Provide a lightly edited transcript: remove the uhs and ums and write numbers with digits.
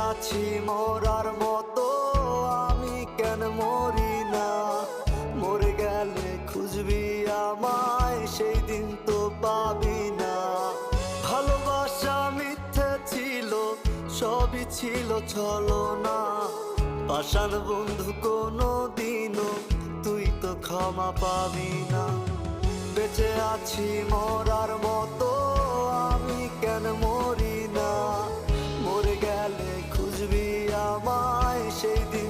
আছি মরার মতো, আমি কেন মরি না? মরে গেলে খুঁজবি আমায়, সেই দিন তো পাবি না। ভালোবাসা মিথ্যে ছিল, সবই ছিল ছলনা। পাষাণ বন্ধু কোনো দিনও তুই তো ক্ষমা পাবি না। বেঁচে আছি মরার মতো, আমি কেন মরি না? মরে গেলে খুঁজবি আমায়, সেই দিন